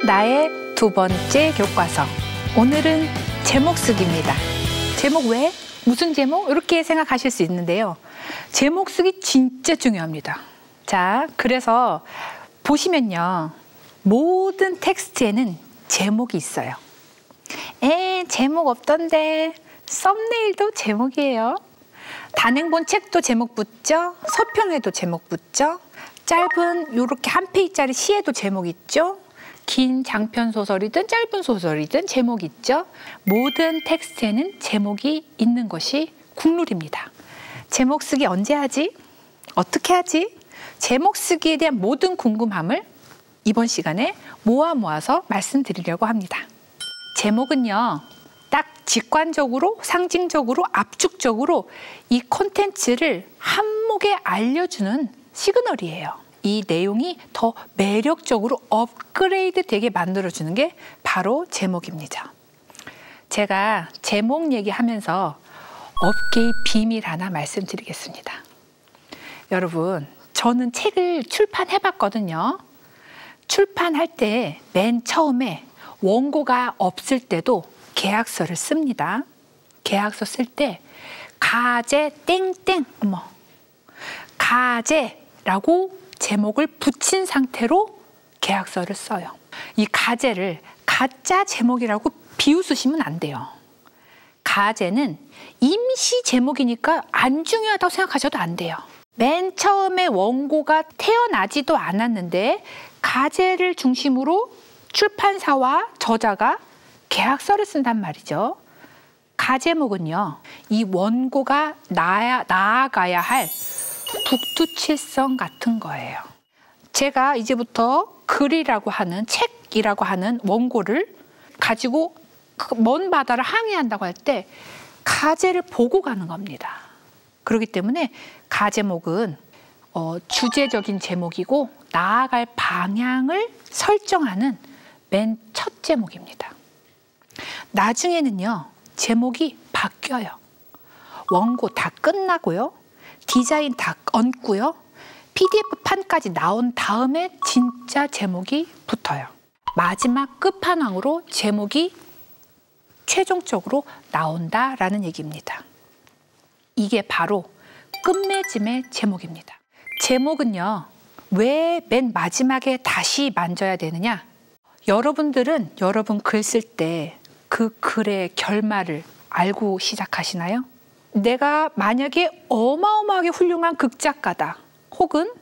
나의 두 번째 교과서. 오늘은 제목 쓰기입니다. 제목 왜? 무슨 제목? 이렇게 생각하실 수 있는데요. 제목 쓰기 진짜 중요합니다. 자, 그래서 보시면요. 모든 텍스트에는 제목이 있어요. 제목 없던데. 썸네일도 제목이에요. 단행본 책도 제목 붙죠? 서평에도 제목 붙죠? 짧은 이렇게 한 페이지짜리 시에도 제목 있죠? 긴 장편 소설이든 짧은 소설이든 제목 있죠? 모든 텍스트에는 제목이 있는 것이 국룰입니다. 제목 쓰기 언제 하지? 어떻게 하지? 제목 쓰기에 대한 모든 궁금함을 이번 시간에 모아서 말씀드리려고 합니다. 제목은요, 딱 직관적으로, 상징적으로, 압축적으로 이 콘텐츠를 한목에 알려주는 시그널이에요. 이 내용이 더 매력적으로 업그레이드 되게 만들어주는 게 바로 제목입니다. 제가 제목 얘기하면서 업계의 비밀 하나 말씀드리겠습니다. 여러분, 저는 책을 출판해봤거든요. 출판할 때 맨 처음에 원고가 없을 때도 계약서를 씁니다. 계약서 쓸 때 가제 땡땡 가제라고 제목을 붙인 상태로 계약서를 써요. 이 가제를 가짜 제목이라고 비웃으시면 안 돼요. 가제는 임시 제목이니까 안 중요하다고 생각하셔도 안 돼요. 맨 처음에 원고가 태어나지도 않았는데 가제를 중심으로 출판사와 저자가 계약서를 쓴단 말이죠. 가제목은요, 이 원고가 나아가야 할 북두칠성 같은 거예요. 제가 이제부터 글이라고 하는, 책이라고 하는 원고를 가지고 먼 바다를 항해한다고 할 때 가제를 보고 가는 겁니다. 그렇기 때문에 가제목은 주제적인 제목이고 나아갈 방향을 설정하는 맨 첫 제목입니다. 나중에는요, 제목이 바뀌어요. 원고 다 끝나고요. 디자인 다 얹고요. PDF판까지 나온 다음에 진짜 제목이 붙어요. 마지막 끝판왕으로 제목이 최종적으로 나온다라는 얘기입니다. 이게 바로 끝맺음의 제목입니다. 제목은요, 왜 맨 마지막에 다시 만져야 되느냐? 여러분들은 여러분 글 쓸 때 그 글의 결말을 알고 시작하시나요? 내가 만약에 어마어마하게 훌륭한 극작가다, 혹은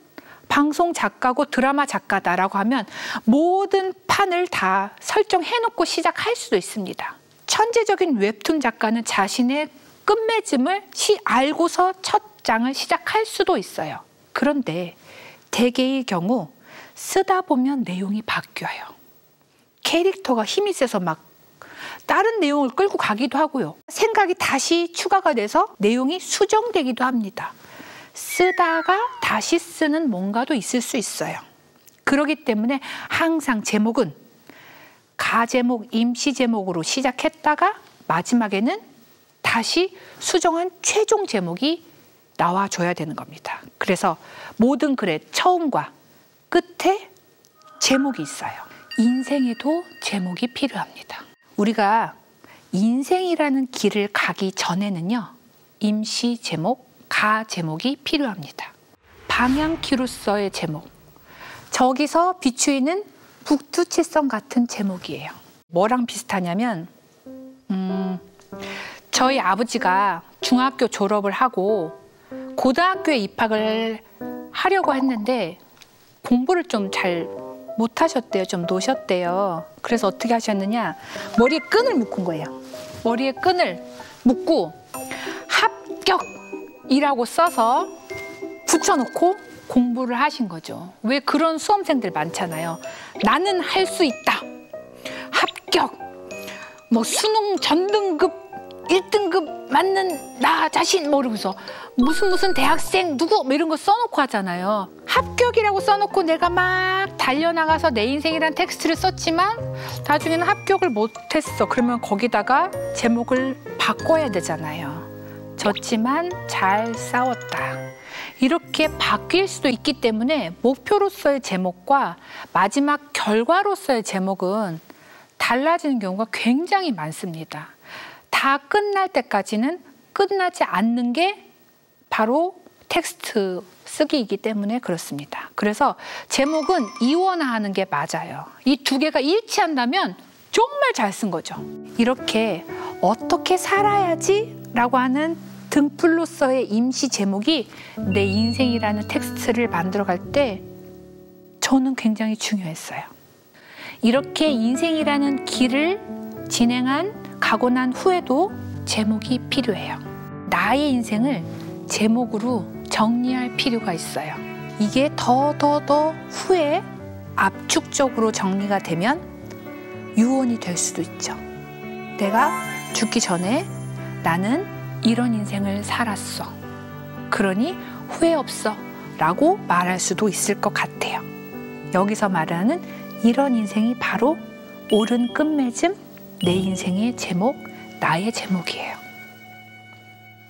방송 작가고 드라마 작가다라고 하면 모든 판을 다 설정해놓고 시작할 수도 있습니다. 천재적인 웹툰 작가는 자신의 끝맺음을 알고서 첫 장을 시작할 수도 있어요. 그런데 대개의 경우 쓰다 보면 내용이 바뀌어요. 캐릭터가 힘이 세서 막 다른 내용을 끌고 가기도 하고요. 생각이 다시 추가가 돼서 내용이 수정되기도 합니다. 쓰다가 다시 쓰는 뭔가도 있을 수 있어요. 그렇기 때문에 항상 제목은 가제목, 임시 제목으로 시작했다가 마지막에는 다시 수정한 최종 제목이 나와줘야 되는 겁니다. 그래서 모든 글의 처음과 끝에 제목이 있어요. 인생에도 제목이 필요합니다. 우리가 인생이라는 길을 가기 전에는요, 임시 제목, 가 제목이 필요합니다. 방향키로서의 제목, 저기서 비추이는 북두칠성 같은 제목이에요. 뭐랑 비슷하냐면 저희 아버지가 중학교 졸업을 하고 고등학교에 입학을 하려고 했는데 공부를 좀 잘 못하셨대요. 좀 노셨대요. 그래서 어떻게 하셨느냐, 머리에 끈을 묶은 거예요. 머리에 끈을 묶고 합격이라고 써서 붙여놓고 공부를 하신 거죠. 왜 그런 수험생들 많잖아요. 나는 할 수 있다, 합격, 뭐 수능 전등급 1등급 맞는 나 자신 모르면서 무슨 대학생 누구 뭐 이런 거 써놓고 하잖아요. 합격이라고 써놓고 내가 막 달려나가서 내 인생이란 텍스트를 썼지만 나중에는 합격을 못했어. 그러면 거기다가 제목을 바꿔야 되잖아요. 졌지만 잘 싸웠다. 이렇게 바뀔 수도 있기 때문에 목표로서의 제목과 마지막 결과로서의 제목은 달라지는 경우가 굉장히 많습니다. 다 끝날 때까지는 끝나지 않는 게 바로 텍스트 쓰기이기 때문에 그렇습니다. 그래서 제목은 이원화하는 게 맞아요. 이 두 개가 일치한다면 정말 잘 쓴 거죠. 이렇게 어떻게 살아야지 라고 하는 등불로서의 임시 제목이 내 인생이라는 텍스트를 만들어갈 때 저는 굉장히 중요했어요. 이렇게 인생이라는 길을 가고 난 후에도 제목이 필요해요. 나의 인생을 제목으로 정리할 필요가 있어요. 이게 더 후에 압축적으로 정리가 되면 유언이 될 수도 있죠. 내가 죽기 전에 나는 이런 인생을 살았어. 그러니 후회 없어 라고 말할 수도 있을 것 같아요. 여기서 말하는 이런 인생이 바로 옳은 끝맺음, 내 인생의 제목, 나의 제목이에요.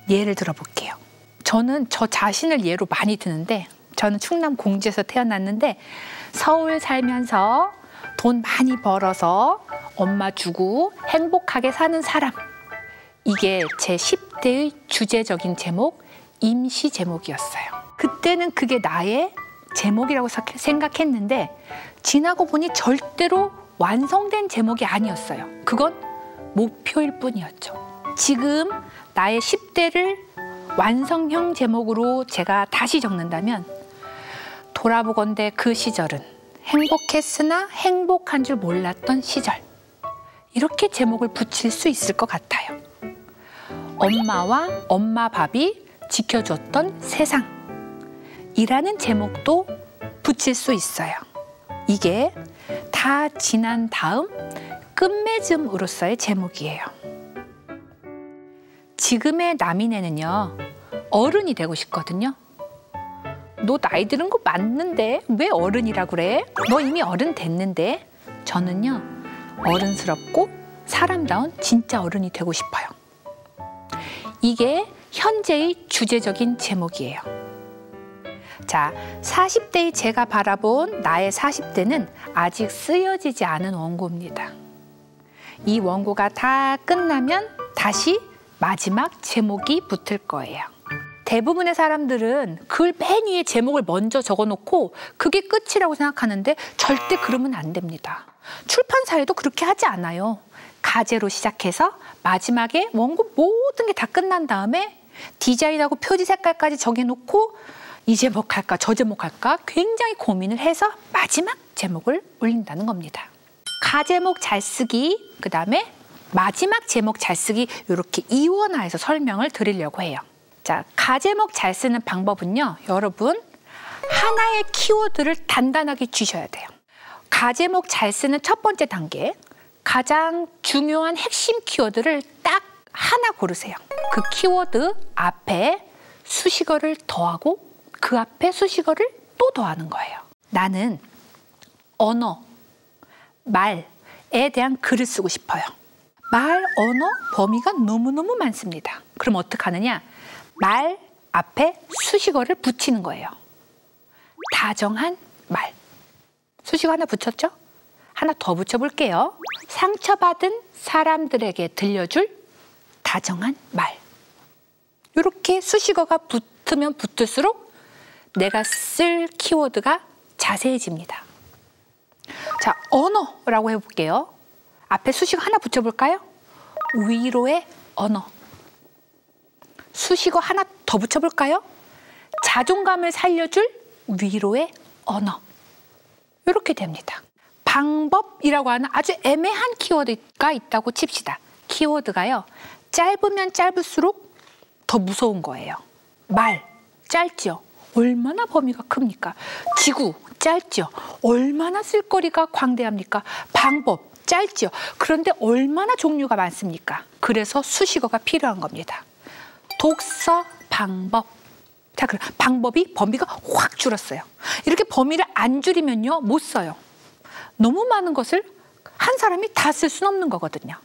예를 들어볼게요. 저는 저 자신을 예로 많이 드는데 저는 충남 공주에서 태어났는데 서울 살면서 돈 많이 벌어서 엄마 주고 행복하게 사는 사람. 이게 제 10대의 주제적인 제목, 임시 제목이었어요. 그때는 그게 나의 제목이라고 생각했는데 지나고 보니 절대로 완성된 제목이 아니었어요. 그건 목표일 뿐이었죠. 지금 나의 10대를 완성형 제목으로 제가 다시 적는다면 돌아보건대 그 시절은 행복했으나 행복한 줄 몰랐던 시절. 이렇게 제목을 붙일 수 있을 것 같아요. 엄마와 엄마 밥이 지켜줬던 세상. 이라는 제목도 붙일 수 있어요. 이게 다 지난 다음 끝맺음으로서의 제목이에요. 지금의 나민애는요, 어른이 되고 싶거든요. 너 나이 드는 거 맞는데 왜 어른이라고 그래? 너 이미 어른 됐는데. 저는요, 어른스럽고 사람다운 진짜 어른이 되고 싶어요. 이게 현재의 주제적인 제목이에요. 자, 40대의 제가 바라본 나의 40대는 아직 쓰여지지 않은 원고입니다. 이 원고가 다 끝나면 다시 마지막 제목이 붙을 거예요. 대부분의 사람들은 글 맨 위에 제목을 먼저 적어놓고 그게 끝이라고 생각하는데 절대 그러면 안 됩니다. 출판사에도 그렇게 하지 않아요. 가제로 시작해서 마지막에 원고 모든 게 다 끝난 다음에 디자인하고 표지 색깔까지 정해놓고 이 제목 할까 저 제목 할까 굉장히 고민을 해서 마지막 제목을 올린다는 겁니다. 가제목 잘 쓰기, 그 다음에 마지막 제목 잘 쓰기, 이렇게 이원화해서 설명을 드리려고 해요. 자, 가제목 잘 쓰는 방법은요, 여러분 하나의 키워드를 단단하게 쥐셔야 돼요. 가제목 잘 쓰는 첫 번째 단계, 가장 중요한 핵심 키워드를 딱 하나 고르세요. 그 키워드 앞에 수식어를 더하고 그 앞에 수식어를 또 더하는 거예요. 나는 언어, 말에 대한 글을 쓰고 싶어요. 말, 언어, 범위가 너무너무 많습니다. 그럼 어떡하느냐? 말 앞에 수식어를 붙이는 거예요. 다정한 말. 수식어 하나 붙였죠? 하나 더 붙여볼게요. 상처받은 사람들에게 들려줄 다정한 말. 이렇게 수식어가 붙으면 붙을수록 내가 쓸 키워드가 자세해집니다. 자, 언어라고 해볼게요. 앞에 수식어 하나 붙여볼까요? 위로의 언어. 수식어 하나 더 붙여볼까요? 자존감을 살려줄 위로의 언어. 이렇게 됩니다. 방법이라고 하는 아주 애매한 키워드가 있다고 칩시다. 키워드가요, 짧으면 짧을수록 더 무서운 거예요. 말, 짧지요? 얼마나 범위가 큽니까? 지구, 짧지요? 얼마나 쓸거리가 광대합니까? 방법, 짧지요? 그런데 얼마나 종류가 많습니까? 그래서 수식어가 필요한 겁니다. 독서 방법. 자, 그럼 방법이 범위가 확 줄었어요. 이렇게 범위를 안 줄이면요, 못 써요. 너무 많은 것을 한 사람이 다 쓸 수는 없는 거거든요.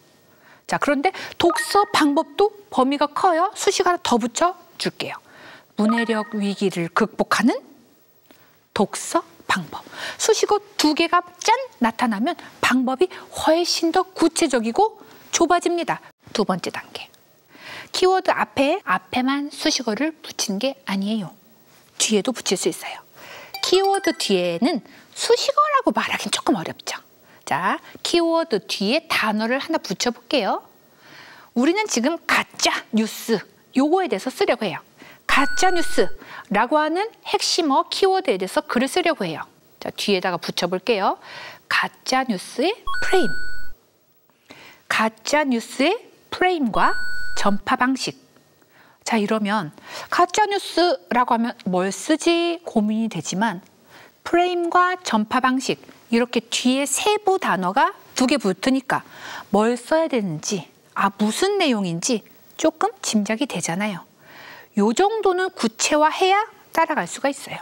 자, 그런데 독서 방법도 범위가 커요. 수식어 하나 더 붙여 줄게요. 문해력 위기를 극복하는 독서 방법. 수식어 2개가 짠 나타나면 방법이 훨씬 더 구체적이고 좁아집니다. 2번째 단계. 키워드 앞에만 수식어를 붙이는 게 아니에요. 뒤에도 붙일 수 있어요. 키워드 뒤에는 수식어라고 말하기는 조금 어렵죠. 자, 키워드 뒤에 단어를 하나 붙여볼게요. 우리는 지금 가짜 뉴스 요거에 대해서 쓰려고 해요. 가짜 뉴스라고 하는 핵심어 키워드에 대해서 글을 쓰려고 해요. 자, 뒤에다가 붙여볼게요. 가짜 뉴스의 프레임. 가짜 뉴스의 프레임과 전파 방식. 자, 이러면 가짜 뉴스라고 하면 뭘 쓰지 고민이 되지만 프레임과 전파 방식 이렇게 뒤에 세부 단어가 2개 붙으니까 뭘 써야 되는지, 무슨 내용인지 조금 짐작이 되잖아요. 요 정도는 구체화해야 따라갈 수가 있어요.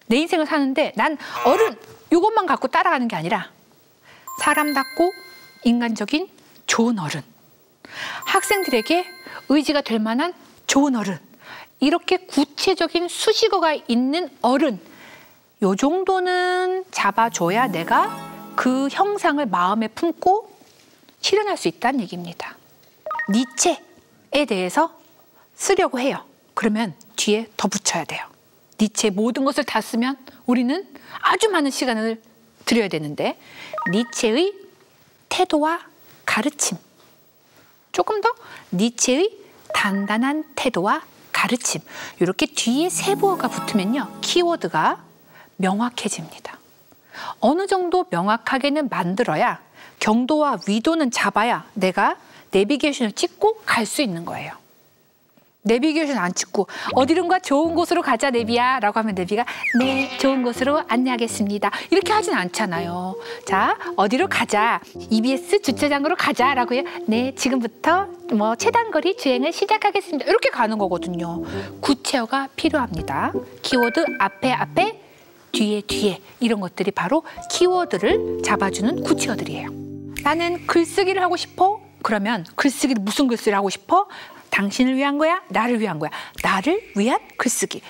내 인생을 사는데 난 어른 이것만 갖고 따라가는 게 아니라 사람답고 인간적인 좋은 어른, 학생들에게 의지가 될 만한 좋은 어른, 이렇게 구체적인 수식어가 있는 어른, 요 정도는 잡아줘야 내가 그 형상을 마음에 품고 실현할 수 있다는 얘기입니다. 니체에 대해서 쓰려고 해요. 그러면 뒤에 더 붙여야 돼요. 니체의 모든 것을 다 쓰면 우리는 아주 많은 시간을 들여야 되는데 니체의 태도와 가르침. 조금 더 니체의 단단한 태도와 가르침. 이렇게 뒤에 세부어가 붙으면요. 키워드가 명확해집니다. 어느 정도 명확하게는 만들어야 경도와 위도는 잡아야 내가 내비게이션을 찍고 갈 수 있는 거예요. 내비게이션 안 찍고 어디론가 좋은 곳으로 가자 내비야 라고 하면 내비가 네 좋은 곳으로 안내하겠습니다 이렇게 하진 않잖아요. 자, 어디로 가자, EBS 주차장으로 가자 라고 해요. 네, 지금부터 최단거리 주행을 시작하겠습니다 이렇게 가는 거거든요. 구체어가 필요합니다. 키워드 앞에 뒤에 이런 것들이 바로 키워드를 잡아주는 구체어들이에요. 나는 글쓰기를 하고 싶어? 그러면 글쓰기를 무슨 글쓰기를 하고 싶어? 당신을 위한 거야? 나를 위한 거야? 나를 위한 글쓰기.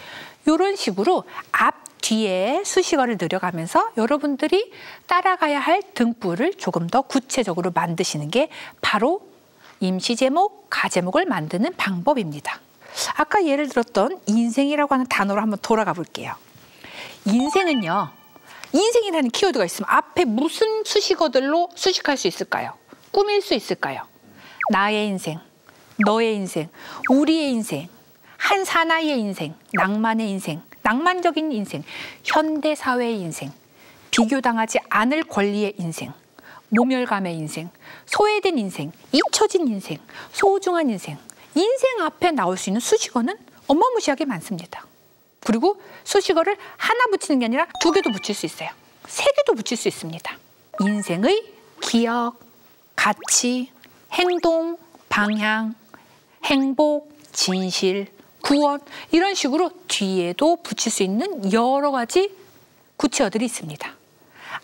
이런 식으로 앞, 뒤에 수식어를 늘려가면서 여러분들이 따라가야 할 등부를 조금 더 구체적으로 만드시는 게 바로 임시제목, 가제목을 만드는 방법입니다. 아까 예를 들었던 인생이라고 하는 단어로 한번 돌아가 볼게요. 인생은요. 인생이라는 키워드가 있으면 앞에 무슨 수식어들로 수식할 수 있을까요? 꾸밀 수 있을까요? 나의 인생, 너의 인생, 우리의 인생, 한 사나이의 인생, 낭만의 인생, 낭만적인 인생, 현대사회의 인생, 비교당하지 않을 권리의 인생, 모멸감의 인생, 소외된 인생, 잊혀진 인생, 소중한 인생. 인생 앞에 나올 수 있는 수식어는 어마무시하게 많습니다. 그리고 수식어를 하나 붙이는 게 아니라 2개도 붙일 수 있어요. 3개도 붙일 수 있습니다. 인생의 기억, 가치, 행동, 방향, 행복, 진실, 구원 이런 식으로 뒤에도 붙일 수 있는 여러 가지 구체어들이 있습니다.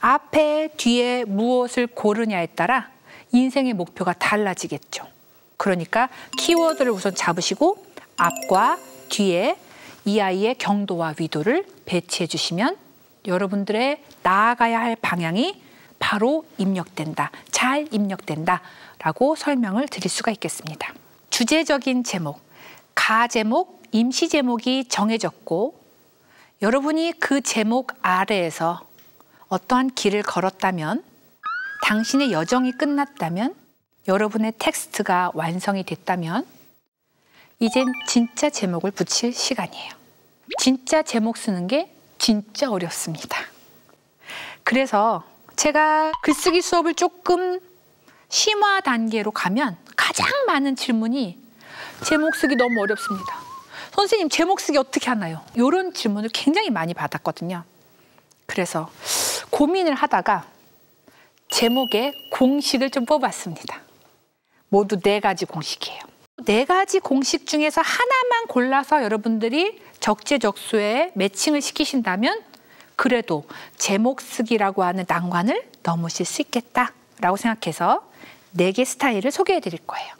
앞에 뒤에 무엇을 고르냐에 따라 인생의 목표가 달라지겠죠. 그러니까 키워드를 우선 잡으시고 앞과 뒤에 이 아이의 경도와 위도를 배치해 주시면 여러분들의 나아가야 할 방향이 바로 입력된다, 잘 입력된다 라고 설명을 드릴 수가 있겠습니다. 주제적인 제목, 가제목, 임시제목이 정해졌고 여러분이 그 제목 아래에서 어떠한 길을 걸었다면, 당신의 여정이 끝났다면, 여러분의 텍스트가 완성이 됐다면 이젠 진짜 제목을 붙일 시간이에요. 진짜 제목 쓰는 게 진짜 어렵습니다. 그래서 제가 글쓰기 수업을 조금 심화 단계로 가면 가장 많은 질문이 제목 쓰기 너무 어렵습니다. 선생님 제목 쓰기 어떻게 하나요? 이런 질문을 굉장히 많이 받았거든요. 그래서 고민을 하다가 제목에 공식을 좀 뽑았습니다. 모두 4가지 공식이에요. 4가지 공식 중에서 하나만 골라서 여러분들이 적재적소에 매칭을 시키신다면 그래도 제목 쓰기라고 하는 난관을 넘으실 수 있겠다라고 생각해서 4개 스타일을 소개해 드릴 거예요.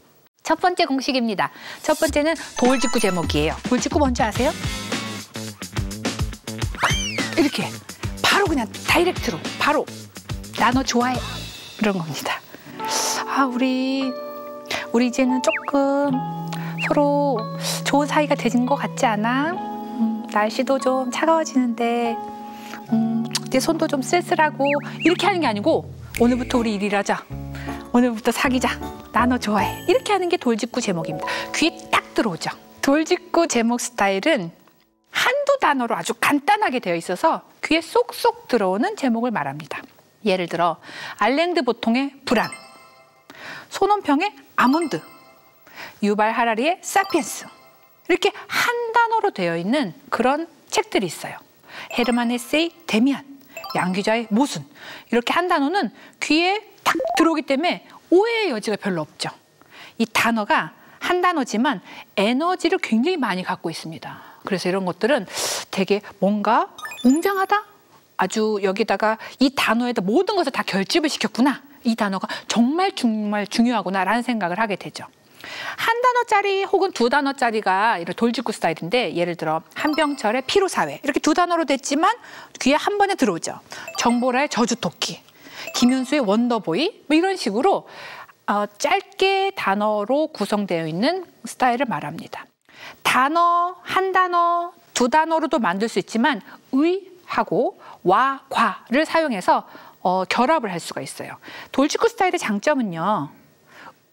첫 번째 공식입니다. 첫 번째는 돌직구 제목이에요. 돌직구 뭔지 아세요? 이렇게 바로 그냥 다이렉트로 바로 나 너 좋아해 이런 겁니다. 아 우리 이제는 조금 서로 좋은 사이가 되진 것 같지 않아? 날씨도 좀 차가워지는데 내 손도 좀 쓸쓸하고 이렇게 하는 게 아니고 오늘부터 우리 일하자. 오늘부터 사귀자. 나 너 좋아해. 이렇게 하는 게 돌직구 제목입니다. 귀에 딱 들어오죠. 돌직구 제목 스타일은 한두 단어로 아주 간단하게 되어 있어서 귀에 쏙쏙 들어오는 제목을 말합니다. 예를 들어 알랭드 보통의 불안, 손원평의 아몬드, 유발 하라리의 사피엔스 이렇게 한 단어로 되어 있는 그런 책들이 있어요. 헤르만 헤세의 데미안, 양귀자의 모순 이렇게 한 단어는 귀에 딱 들어오기 때문에 오해의 여지가 별로 없죠. 이 단어가 한 단어지만 에너지를 굉장히 많이 갖고 있습니다. 그래서 이런 것들은 되게 뭔가 웅장하다? 아주 여기다가 이 단어에다 모든 것을 다 결집을 시켰구나. 이 단어가 정말 중요하구나 라는 생각을 하게 되죠. 한 단어짜리 혹은 두 단어짜리가 이런 돌직구 스타일인데 예를 들어 한병철의 피로사회 이렇게 두 단어로 됐지만 귀에 한 번에 들어오죠. 정보라의 저주토끼, 김윤수의 원더보이 뭐 이런 식으로 짧게 단어로 구성되어 있는 스타일을 말합니다. 단어, 한 단어, 두 단어로도 만들 수 있지만 의하고 와, 과를 사용해서 결합을 할 수가 있어요. 돌직구 스타일의 장점은요.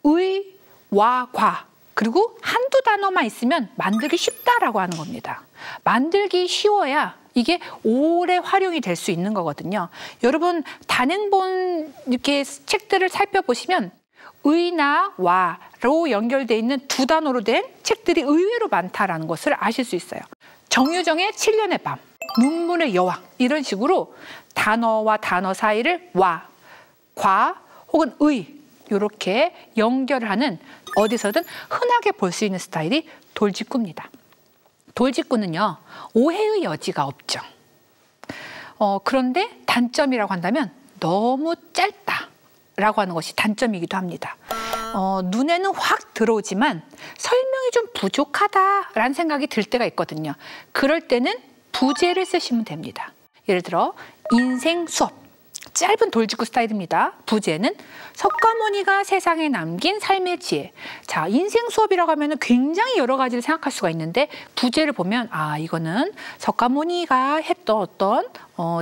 의, 와, 과 그리고 한두 단어만 있으면 만들기 쉽다라고 하는 겁니다. 만들기 쉬워야 이게 오래 활용이 될 수 있는 거거든요. 여러분 단행본 이렇게 책들을 살펴보시면 의나 와로 연결되어 있는 두 단어로 된 책들이 의외로 많다라는 것을 아실 수 있어요. 정유정의 7년의 밤, 문문의 여왕 이런 식으로 단어와 단어 사이를 와, 과 혹은 의 이렇게 연결을 하는 어디서든 흔하게 볼 수 있는 스타일이 돌직구입니다. 돌직구는요. 오해의 여지가 없죠. 그런데 단점이라고 한다면 너무 짧다라고 하는 것이 단점이기도 합니다. 눈에는 확 들어오지만 설명이 좀 부족하다라는 생각이 들 때가 있거든요. 그럴 때는 부제를 쓰시면 됩니다. 예를 들어 인생 수업. 짧은 돌직구 스타일입니다. 부제는 석가모니가 세상에 남긴 삶의 지혜. 자, 인생 수업이라고 하면 굉장히 여러 가지를 생각할 수가 있는데 부제를 보면 아 이거는 석가모니가 했던 어떤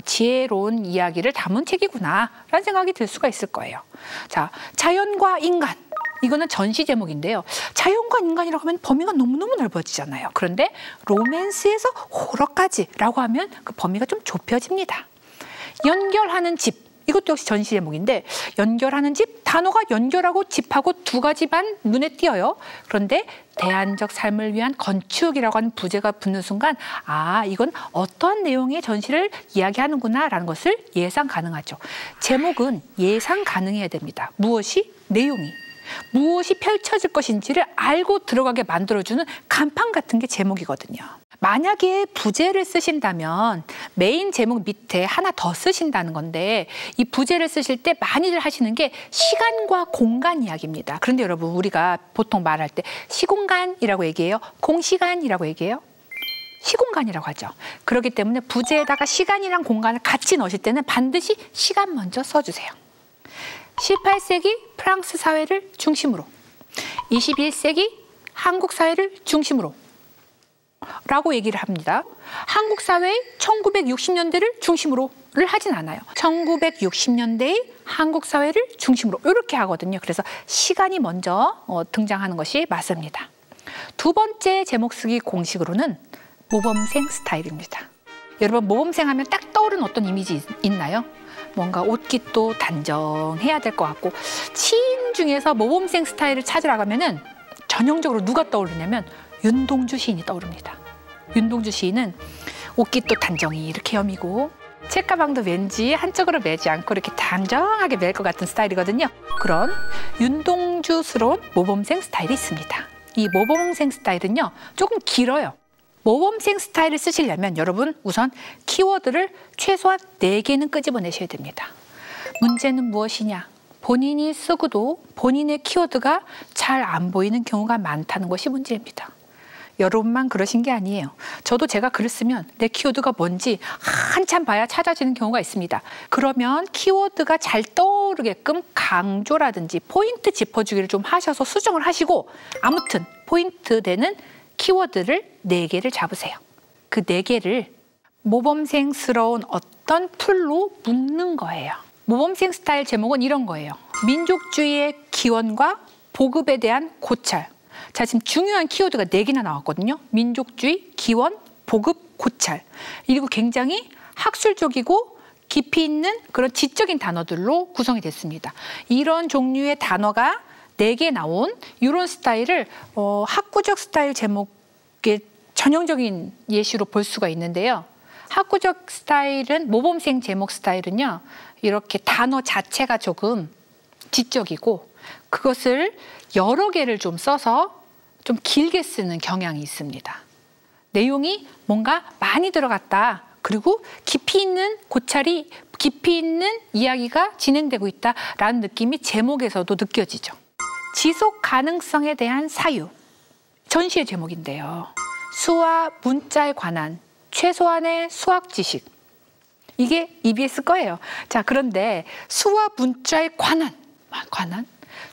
지혜로운 이야기를 담은 책이구나 라는 생각이 들 수가 있을 거예요. 자, 자연과 인간. 이거는 전시 제목인데요. 자연과 인간이라고 하면 범위가 너무너무 넓어지잖아요. 그런데 로맨스에서 호러까지라고 하면 그 범위가 좀 좁혀집니다. 연결하는 집. 이것도 역시 전시 제목인데 연결하는 집, 단어가 연결하고 집하고 두 가지만 눈에 띄어요. 그런데 대안적 삶을 위한 건축이라고 하는 부제가 붙는 순간 아 이건 어떠한 내용의 전시를 이야기하는구나 라는 것을 예상 가능하죠. 제목은 예상 가능해야 됩니다. 무엇이? 내용이. 무엇이 펼쳐질 것인지를 알고 들어가게 만들어주는 간판 같은 게 제목이거든요. 만약에 부제를 쓰신다면 메인 제목 밑에 하나 더 쓰신다는 건데 이 부제를 쓰실 때 많이들 하시는 게 시간과 공간 이야기입니다. 그런데 여러분 우리가 보통 말할 때 시공간이라고 얘기해요? 공시간이라고 얘기해요? 시공간이라고 하죠. 그렇기 때문에 부제에다가 시간이랑 공간을 같이 넣으실 때는 반드시 시간 먼저 써주세요. 18세기 프랑스 사회를 중심으로 21세기 한국 사회를 중심으로 라고 얘기를 합니다. 한국 사회의 1960년대를 중심으로를 하진 않아요. 1960년대의 한국 사회를 중심으로 이렇게 하거든요. 그래서 시간이 먼저 등장하는 것이 맞습니다. 두 번째 제목 쓰기 공식으로는 모범생 스타일입니다. 여러분 모범생 하면 딱 떠오르는 어떤 이미지 있나요? 뭔가 옷깃도 단정해야 될 것 같고 시인 중에서 모범생 스타일을 찾으러 가면은 전형적으로 누가 떠오르냐면 윤동주 시인이 떠오릅니다. 윤동주 시인은 옷깃도 단정히 이렇게 여미고 책가방도 왠지 한쪽으로 매지 않고 이렇게 단정하게 멜 것 같은 스타일이거든요. 그런 윤동주스러운 모범생 스타일이 있습니다. 이 모범생 스타일은요 조금 길어요. 모범생 스타일을 쓰시려면 여러분 우선 키워드를 최소한 4개는 끄집어내셔야 됩니다. 문제는 무엇이냐? 본인이 쓰고도 본인의 키워드가 잘 안 보이는 경우가 많다는 것이 문제입니다. 여러분만 그러신 게 아니에요. 저도 제가 글을 쓰면 내 키워드가 뭔지 한참 봐야 찾아지는 경우가 있습니다. 그러면 키워드가 잘 떠오르게끔 강조라든지 포인트 짚어주기를 좀 하셔서 수정을 하시고, 아무튼 포인트 되는 키워드를 4개를 잡으세요. 그 4개를 모범생스러운 어떤 풀로 묶는 거예요. 모범생 스타일 제목은 이런 거예요. 민족주의의 기원과 보급에 대한 고찰. 자, 지금 중요한 키워드가 4개나 나왔거든요. 민족주의, 기원, 보급, 고찰. 그리고 굉장히 학술적이고 깊이 있는 그런 지적인 단어들로 구성이 됐습니다. 이런 종류의 단어가 4개 나온 이런 스타일을 학구적 스타일 제목의 전형적인 예시로 볼 수가 있는데요. 학구적 스타일은, 모범생 제목 스타일은요, 이렇게 단어 자체가 조금 지적이고 그것을 여러 개를 좀 써서 좀 길게 쓰는 경향이 있습니다. 내용이 뭔가 많이 들어갔다. 그리고 깊이 있는 고찰이, 깊이 있는 이야기가 진행되고 있다라는 느낌이 제목에서도 느껴지죠. 지속 가능성에 대한 사유. 전시의 제목인데요. 수와 문자에 관한 최소한의 수학 지식. 이게 EBS 거예요. 자, 그런데 수와 문자에 관한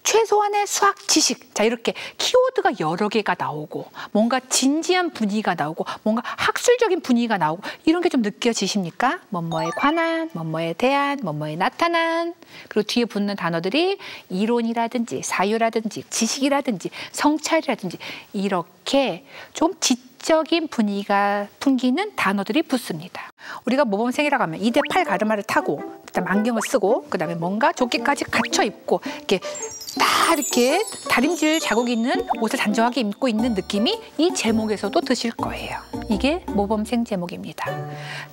최소한의 수학 지식. 자, 이렇게 키워드가 여러 개가 나오고 뭔가 진지한 분위기가 나오고 뭔가 학술적인 분위기가 나오고 이런 게 좀 느껴지십니까? 뭐뭐에 관한, 뭐뭐에 대한, 뭐뭐에 나타난. 그리고 뒤에 붙는 단어들이 이론이라든지 사유라든지 지식이라든지 성찰이라든지 이렇게 좀 지적인 분위기가 풍기는 단어들이 붙습니다. 우리가 모범생이라고 하면 2대 8 가르마를 타고 그다음 안경을 쓰고 그다음에 뭔가 조끼까지 갖춰 입고 이렇게 다 이렇게 다림질 자국이 있는 옷을 단정하게 입고 있는 느낌이 이 제목에서도 드실 거예요. 이게 모범생 제목입니다.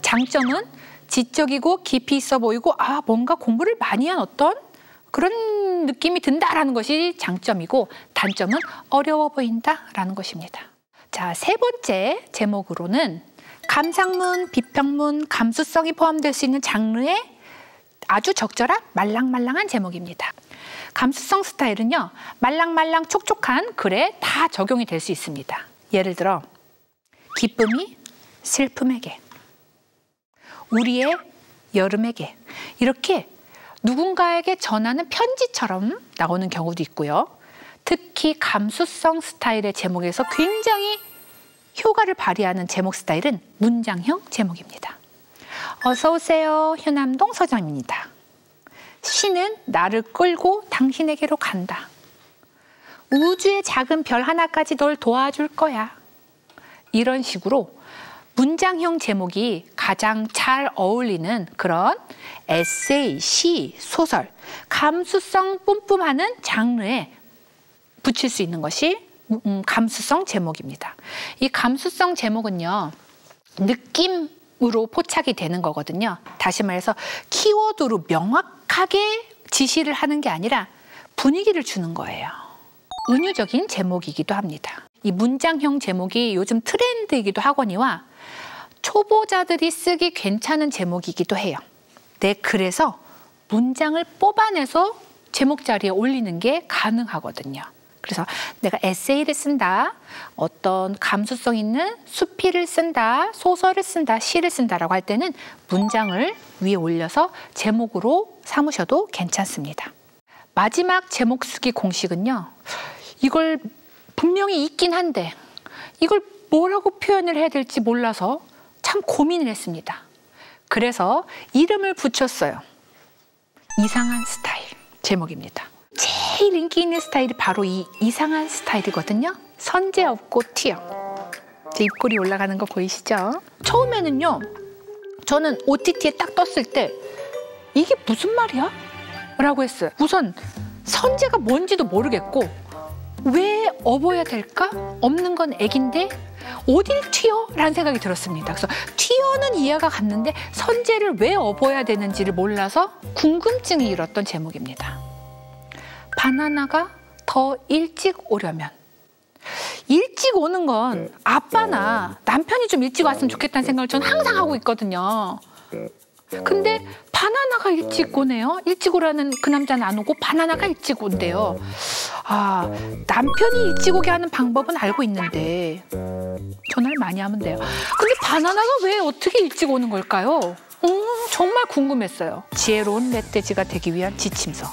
장점은 지적이고 깊이 있어 보이고 뭔가 공부를 많이 한 어떤 그런 느낌이 든다라는 것이 장점이고, 단점은 어려워 보인다라는 것입니다. 자, 3번째 제목으로는 감상문, 비평문, 감수성이 포함될 수 있는 장르의 아주 적절한 말랑말랑한 제목입니다. 감수성 스타일은요, 말랑말랑 촉촉한 글에 다 적용이 될 수 있습니다. 예를 들어 기쁨이 슬픔에게, 우리의 여름에게, 이렇게 누군가에게 전하는 편지처럼 나오는 경우도 있고요. 특히 감수성 스타일의 제목에서 굉장히 효과를 발휘하는 제목 스타일은 문장형 제목입니다. 어서 오세요. 휴남동 서점입니다. 시는 나를 끌고 당신에게로 간다. 우주의 작은 별 하나까지 널 도와줄 거야. 이런 식으로 문장형 제목이 가장 잘 어울리는 그런 에세이, 시, 소설, 감수성 뿜뿜하는 장르에 붙일 수 있는 것이 감수성 제목입니다. 이 감수성 제목은요, 느낌으로 포착이 되는 거거든요. 다시 말해서 키워드로 명확하게 지시를 하는 게 아니라 분위기를 주는 거예요. 은유적인 제목이기도 합니다. 이 문장형 제목이 요즘 트렌드이기도 하거니와 초보자들이 쓰기 괜찮은 제목이기도 해요. 네, 그래서 문장을 뽑아내서 제목 자리에 올리는 게 가능하거든요. 그래서 내가 에세이를 쓴다, 어떤 감수성 있는 수필을 쓴다, 소설을 쓴다, 시를 쓴다라고 할 때는 문장을 위에 올려서 제목으로 삼으셔도 괜찮습니다. 마지막 제목 쓰기 공식은요, 이걸 분명히 있긴 한데 이걸 뭐라고 표현을 해야 될지 몰라서 참 고민을 했습니다. 그래서 이름을 붙였어요. 이상한 스타일 제목입니다. 제일 인기 있는 스타일이 바로 이 이상한 스타일이거든요. 선재 없고 튀어. 제 입꼬리 올라가는 거 보이시죠? 처음에는요, 저는 OTT에 딱 떴을 때 이게 무슨 말이야? 라고 했어요. 우선 선재가 뭔지도 모르겠고 왜 업어야 될까? 없는 건 애긴데 어딜 튀어? 라는 생각이 들었습니다. 그래서 튀어는 이해가 갔는데 선재를 왜 업어야 되는지를 몰라서 궁금증이 일었던 제목입니다. 바나나가 더 일찍 오려면, 일찍 오는 건 아빠나 남편이 좀 일찍 왔으면 좋겠다는 생각을 저는 항상 하고 있거든요. 근데 바나나가 일찍 오네요. 일찍 오라는 그 남자는 안 오고 바나나가 일찍 온대요. 아, 남편이 일찍 오게 하는 방법은 알고 있는데 전화를 많이 하면 돼요. 근데 바나나가 왜 어떻게 일찍 오는 걸까요? 정말 궁금했어요. 지혜로운 멧돼지가 되기 위한 지침서.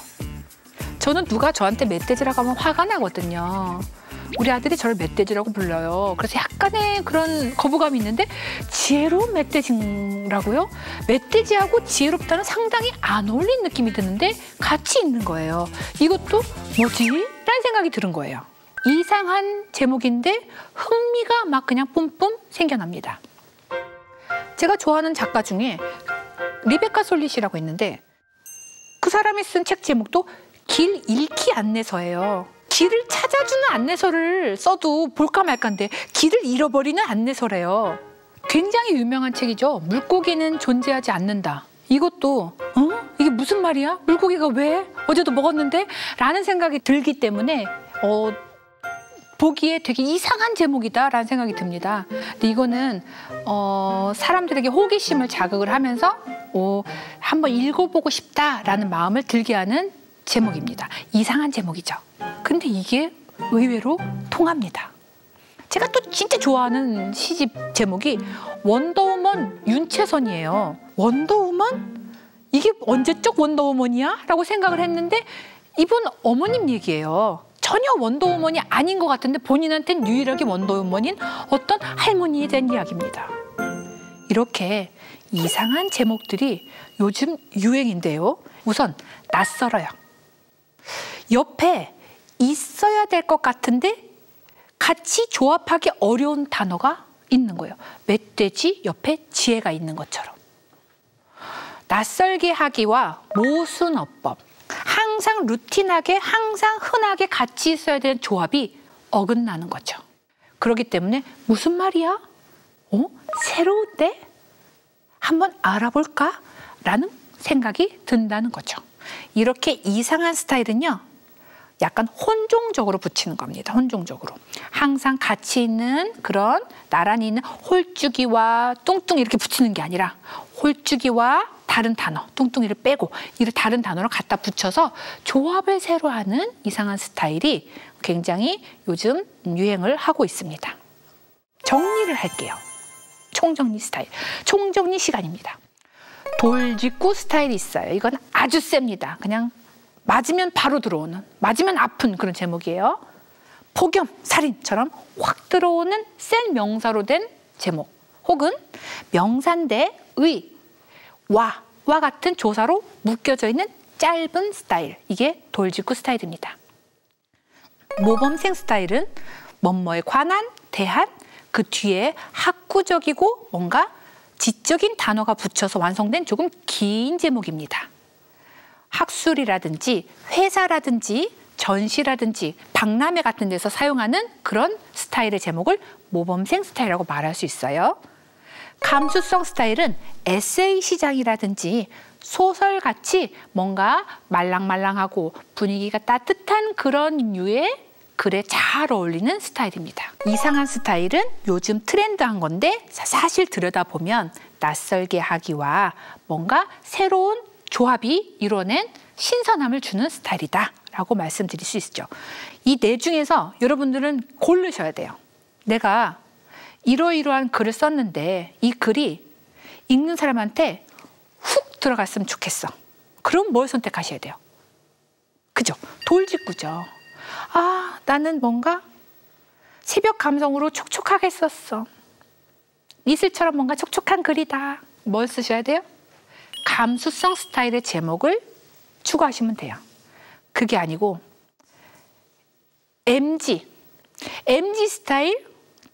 저는 누가 저한테 멧돼지라고 하면 화가 나거든요. 우리 아들이 저를 멧돼지라고 불러요. 그래서 약간의 그런 거부감이 있는데 지혜로운 멧돼지라고요? 멧돼지하고 지혜롭다는 상당히 안 어울리는 느낌이 드는데 같이 있는 거예요. 이것도 뭐지? 라는 생각이 드는 거예요. 이상한 제목인데 흥미가 막 그냥 뿜뿜 생겨납니다. 제가 좋아하는 작가 중에 리베카 솔릿이라고 있는데 그 사람이 쓴 책 제목도 길 잃기 안내서예요. 길을 찾아주는 안내서를 써도 볼까 말까인데 길을 잃어버리는 안내서래요. 굉장히 유명한 책이죠. 물고기는 존재하지 않는다. 이것도 이게 무슨 말이야? 물고기가 왜? 어제도 먹었는데? 라는 생각이 들기 때문에 보기에 되게 이상한 제목이다 라는 생각이 듭니다. 근데 이거는 사람들에게 호기심을 자극을 하면서 한번 읽어보고 싶다라는 마음을 들게 하는 제목입니다. 이상한 제목이죠. 근데 이게 의외로 통합니다. 제가 또 진짜 좋아하는 시집 제목이 원더우먼 윤채선이에요. 원더우먼? 이게 언제적 원더우먼이야? 라고 생각을 했는데 이분 어머님 얘기예요. 전혀 원더우먼이 아닌 것 같은데 본인한테는 유일하게 원더우먼인 어떤 할머니에 대한 이야기입니다. 이렇게 이상한 제목들이 요즘 유행인데요. 우선 낯설어요. 옆에 있어야 될 것 같은데 같이 조합하기 어려운 단어가 있는 거예요. 멧돼지 옆에 지혜가 있는 것처럼. 낯설게 하기와 모순어법. 항상 루틴하게, 항상 흔하게 같이 있어야 되는 조합이 어긋나는 거죠. 그렇기 때문에 무슨 말이야? 새로운데? 한번 알아볼까? 라는 생각이 든다는 거죠. 이렇게 이상한 스타일은요. 약간 혼종적으로 붙이는 겁니다. 혼종적으로. 항상 같이 있는 그런 나란히 있는 홀쭉이와 뚱뚱이 이렇게 붙이는 게 아니라 홀쭉이와 다른 단어, 뚱뚱이를 빼고 이를 다른 단어를 갖다 붙여서 조합을 새로 하는 이상한 스타일이 굉장히 요즘 유행을 하고 있습니다. 정리를 할게요. 총정리 스타일. 총정리 시간입니다. 돌직구 스타일이 있어요. 이건 아주 셉니다. 그냥 맞으면 바로 들어오는, 맞으면 아픈 그런 제목이에요. 폭염, 살인처럼 확 들어오는 센 명사로 된 제목. 혹은 명사인데 의, 와 같은 조사로 묶여져 있는 짧은 스타일. 이게 돌직구 스타일입니다. 모범생 스타일은 뭐뭐에 관한, 대한, 그 뒤에 학구적이고 뭔가 지적인 단어가 붙여서 완성된 조금 긴 제목입니다. 학술이라든지 회사라든지 전시라든지 박람회 같은 데서 사용하는 그런 스타일의 제목을 모범생 스타일이라고 말할 수 있어요. 감수성 스타일은 에세이 시장이라든지 소설같이 뭔가 말랑말랑하고 분위기가 따뜻한 그런 류의 글에 잘 어울리는 스타일입니다. 이상한 스타일은 요즘 트렌드한 건데 사실 들여다보면 낯설게 하기와 뭔가 새로운 조합이 이뤄낸 신선함을 주는 스타일이다 라고 말씀드릴 수 있죠. 이 네 중에서 여러분들은 고르셔야 돼요. 내가 이러이러한 글을 썼는데 이 글이 읽는 사람한테 훅 들어갔으면 좋겠어. 그럼 뭘 선택하셔야 돼요? 그죠? 돌직구죠. 아, 나는 뭔가 새벽 감성으로 촉촉하게 썼어. 이슬처럼 뭔가 촉촉한 글이다. 뭘 쓰셔야 돼요? 감수성 스타일의 제목을 추구하시면 돼요. 그게 아니고 MG 스타일,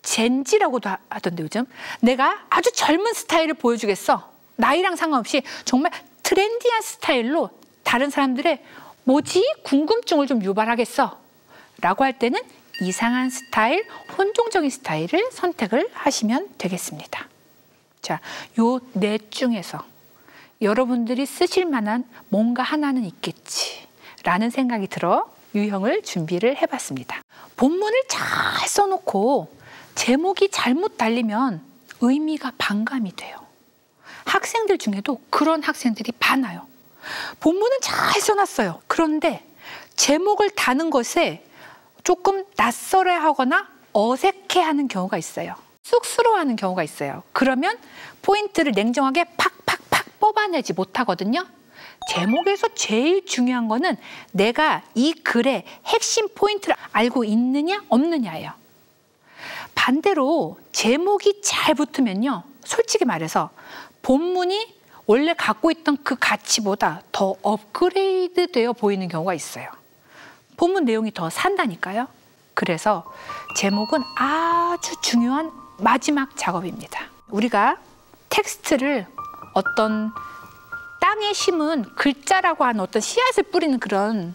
젠지라고도 하던데 요즘. 내가 아주 젊은 스타일을 보여주겠어. 나이랑 상관없이 정말 트렌디한 스타일로 다른 사람들의 뭐지? 궁금증을 좀 유발하겠어. 라고 할 때는 이상한 스타일, 혼종적인 스타일을 선택을 하시면 되겠습니다. 자, 요 넷 중에서 여러분들이 쓰실 만한 뭔가 하나는 있겠지 라는 생각이 들어 유형을 준비를 해봤습니다. 본문을 잘 써놓고 제목이 잘못 달리면 의미가 반감이 돼요. 학생들 중에도 그런 학생들이 많아요. 본문은 잘 써놨어요. 그런데 제목을 다는 것에 조금 낯설어하거나 어색해하는 경우가 있어요. 쑥스러워하는 경우가 있어요. 그러면 포인트를 냉정하게 팍팍팍 뽑아내지 못하거든요. 제목에서 제일 중요한 거는 내가 이 글의 핵심 포인트를 알고 있느냐 없느냐예요. 반대로 제목이 잘 붙으면요, 솔직히 말해서 본문이 원래 갖고 있던 그 가치보다 더 업그레이드 되어 보이는 경우가 있어요. 본문 내용이 더 산다니까요. 그래서 제목은 아주 중요한 마지막 작업입니다. 우리가 텍스트를 어떤 땅에 심은 글자라고 하는 어떤 씨앗을 뿌리는 그런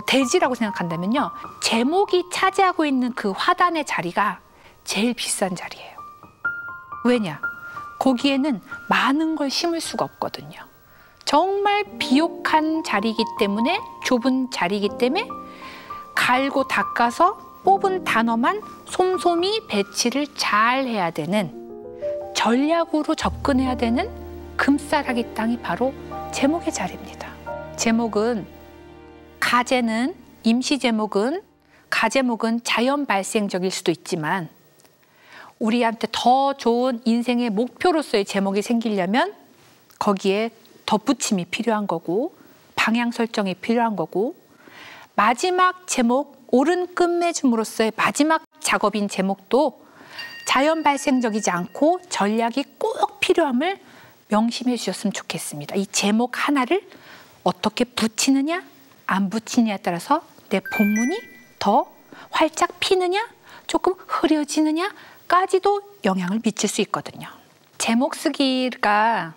대지라고 생각한다면요, 제목이 차지하고 있는 그 화단의 자리가 제일 비싼 자리예요. 왜냐? 거기에는 많은 걸 심을 수가 없거든요. 정말 비옥한 자리이기 때문에, 좁은 자리이기 때문에 갈고 닦아서 뽑은 단어만 솜솜히 배치를 잘 해야 되는, 전략으로 접근해야 되는 금싸라기 땅이 바로 제목의 자리입니다. 제목은 가제는, 임시 제목은, 가제목은 자연 발생적일 수도 있지만 우리한테 더 좋은 인생의 목표로서의 제목이 생기려면 거기에 덧붙임이 필요한 거고, 방향 설정이 필요한 거고, 마지막 제목, 옳은 끝맺음으로서의 마지막 작업인 제목도 자연 발생적이지 않고 전략이 꼭 필요함을 명심해 주셨으면 좋겠습니다. 이 제목 하나를 어떻게 붙이느냐 안 붙이느냐에 따라서 내 본문이 더 활짝 피느냐 조금 흐려지느냐까지도 영향을 미칠 수 있거든요. 제목 쓰기가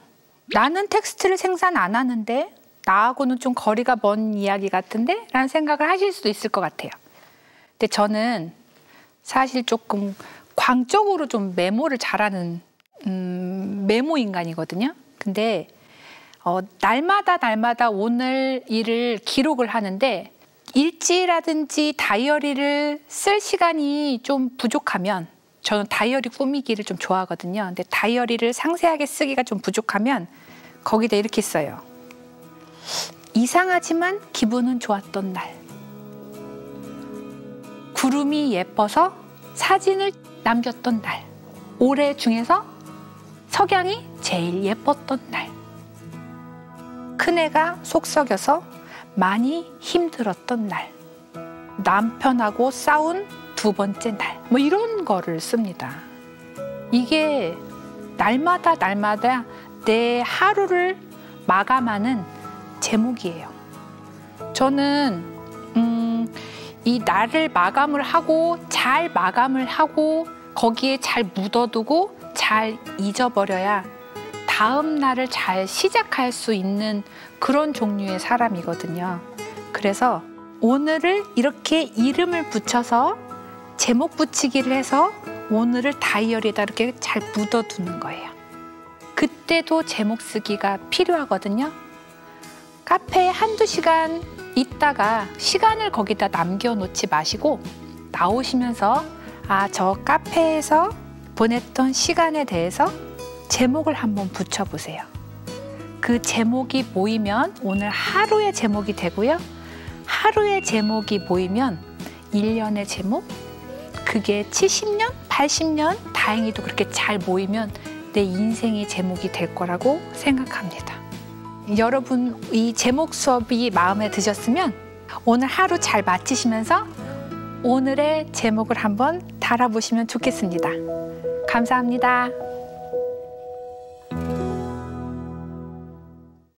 나는 텍스트를 생산 안 하는데 나하고는 좀 거리가 먼 이야기 같은데? 라는 생각을 하실 수도 있을 것 같아요. 근데 저는 사실 조금 광적으로 좀 메모를 잘하는 메모 인간이거든요. 근데 날마다 오늘 일을 기록을 하는데 일지라든지 다이어리를 쓸 시간이 좀 부족하면, 저는 다이어리 꾸미기를 좀 좋아하거든요. 근데 다이어리를 상세하게 쓰기가 좀 부족하면 거기다 이렇게 써요. 이상하지만 기분은 좋았던 날. 구름이 예뻐서 사진을 남겼던 날. 올해 중에서 석양이 제일 예뻤던 날. 큰애가 속 썩여서 많이 힘들었던 날. 남편하고 싸운 두 번째 날. 뭐 이런 거를 씁니다. 이게 날마다 내 하루를 마감하는 제목이에요. 저는 이 날을 마감을 하고 잘 마감을 하고 거기에 잘 묻어두고 잘 잊어버려야 다음 날을 잘 시작할 수 있는 그런 종류의 사람이거든요. 그래서 오늘을 이렇게 이름을 붙여서 제목 붙이기를 해서 오늘을 다이어리에다 이렇게 잘 묻어두는 거예요. 그때도 제목 쓰기가 필요하거든요. 카페에 한두 시간 있다가 시간을 거기다 남겨놓지 마시고 나오시면서 저 카페에서 보냈던 시간에 대해서 제목을 한번 붙여보세요. 그 제목이 모이면 오늘 하루의 제목이 되고요. 하루의 제목이 모이면 1년의 제목, 그게 70년, 80년 다행히도 그렇게 잘 모이면 내 인생의 제목이 될 거라고 생각합니다. 여러분 이 제목 수업이 마음에 드셨으면 오늘 하루 잘 마치시면서 오늘의 제목을 한번 달아보시면 좋겠습니다. 감사합니다.